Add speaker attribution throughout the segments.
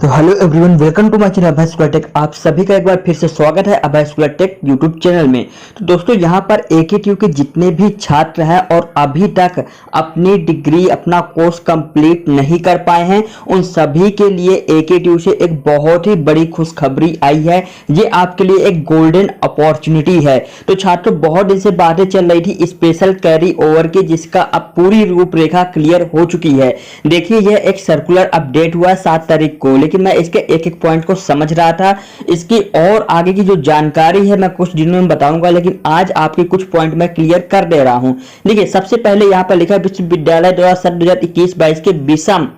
Speaker 1: तो hello everyone, welcome to my channel Abhay Schooler Tech. आप सभी का एक बार फिर से स्वागत है Abhay Schooler Tech YouTube channel में। तो दोस्तों, यहाँ पर एकेटीयू के जितने भी छात्र हैं और अभी तक अपनी डिग्री अपना कोर्स कंप्लीट नहीं कर पाए हैं, उन सभी के लिए एकेटीयू से एक बहुत ही बड़ी खुशखबरी आई है। ये आपके लिए एक गोल्डन अपॉर्चुनिटी है। तो छात्रों, बहुत दिन से बातें चल रही थी स्पेशल कैरी ओवर की, जिसका अब पूरी रूपरेखा क्लियर हो चुकी है। देखिए, यह एक सर्कुलर अपडेट हुआ 7 तारीख को, लेकिन मैं इसके एक एक पॉइंट को समझ रहा था। इसकी और आगे की जो जानकारी है मैं कुछ दिनों में बताऊंगा, लेकिन आज आपके कुछ पॉइंट मैं क्लियर कर दे रहा हूं। देखिए, सबसे पहले यहां पर लिखा है विश्वविद्यालय द्वारा 2021-22 के विषम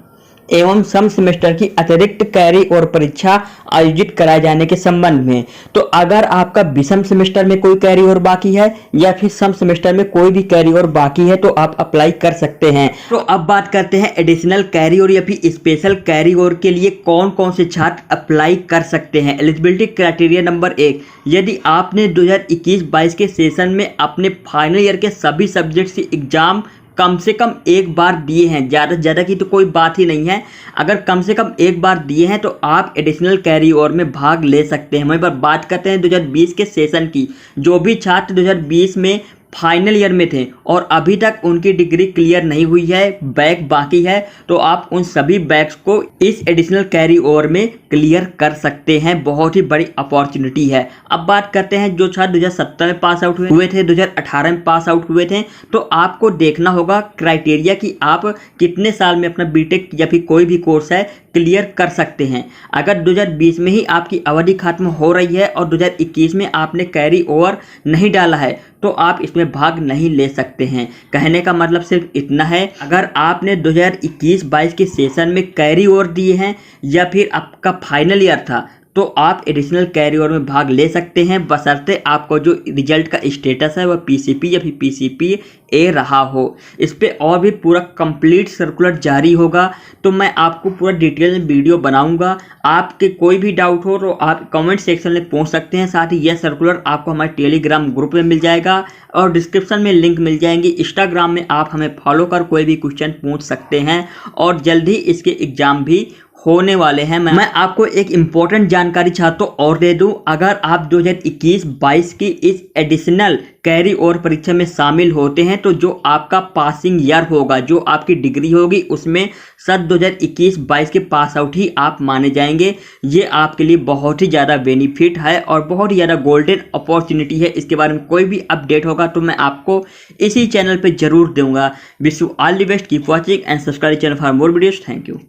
Speaker 1: एवं सम सेमेस्टर की अतिरिक्त कैरी और परीक्षा आयोजित कराए जाने के संबंध में। तो अगर आपका विषम सेमेस्टर में कोई कैरी और बाकी है या फिर सम सेमेस्टर में कोई भी कैरी और बाकी है, तो आप अप्लाई कर सकते हैं। तो अब बात करते हैं एडिशनल कैरी और या फिर स्पेशल कैरी और के लिए कौन कौन से छात्र अप्लाई कर सकते हैं। एलिजिबिलिटी क्राइटेरिया नंबर 1, यदि आपने 2021-22 के सेशन में अपने फाइनल ईयर के सभी सब्जेक्ट से एग्जाम कम से कम एक बार दिए हैं, ज़्यादा से ज़्यादा की तो कोई बात ही नहीं है। अगर कम से कम एक बार दिए हैं तो आप एडिशनल कैरी ओवर में भाग ले सकते हैं। वहीं पर बात करते हैं 2020 के सेशन की। जो भी छात्र 2020 में फाइनल ईयर में थे और अभी तक उनकी डिग्री क्लियर नहीं हुई है, बैक बाकी है, तो आप उन सभी बैक्स को इस एडिशनल कैरी ओवर में क्लियर कर सकते हैं। बहुत ही बड़ी अपॉर्चुनिटी है। अब बात करते हैं जो छात्र 2017 में पास आउट हुए थे, 2018 में पास आउट हुए थे, तो आपको देखना होगा क्राइटेरिया कि आप कितने साल में अपना बीटेक या फिर कोई भी कोर्स है क्लियर कर सकते हैं। अगर 2020 में ही आपकी अवधि खत्म हो रही है और 2021 में आपने कैरी ओवर नहीं डाला है, तो आप इसमें भाग नहीं ले सकते हैं। कहने का मतलब सिर्फ इतना है, अगर आपने 2021-22 के सेशन में कैरी ओवर दिए हैं या फिर आपका फाइनल ईयर था, तो आप एडिशनल कैरी ओवर में भाग ले सकते हैं, बशर्ते आपको जो रिजल्ट का स्टेटस है वह पीसीपी या फिर पीसीपी ए रहा हो। इस पे और भी पूरा कंप्लीट सर्कुलर जारी होगा, तो मैं आपको पूरा डिटेल में वीडियो बनाऊंगा। आपके कोई भी डाउट हो तो आप कमेंट सेक्शन में पूछ सकते हैं। साथ ही यह सर्कुलर आपको हमारे टेलीग्राम ग्रुप में मिल जाएगा और डिस्क्रिप्शन में लिंक मिल जाएंगी। इंस्टाग्राम में आप हमें फॉलो कर कोई भी क्वेश्चन पूछ सकते हैं और जल्द ही इसके एग्जाम भी होने वाले हैं। मैं आपको एक इम्पोर्टेंट जानकारी चाहता हूँ और दे दूं, अगर आप 2021-22 की इस एडिशनल कैरी ओवर परीक्षा में शामिल होते हैं, तो जो आपका पासिंग ईयर होगा, जो आपकी डिग्री होगी, उसमें सन 2021-22 के पास आउट ही आप माने जाएंगे। ये आपके लिए बहुत ही ज़्यादा बेनिफिट है और बहुत ही ज़्यादा गोल्डन अपॉर्चुनिटी है। इसके बारे में कोई भी अपडेट होगा तो मैं आपको इसी चैनल पर जरूर दूंगा। Wish you all the best, keep watching and subscribe channel for more videos. Thank you.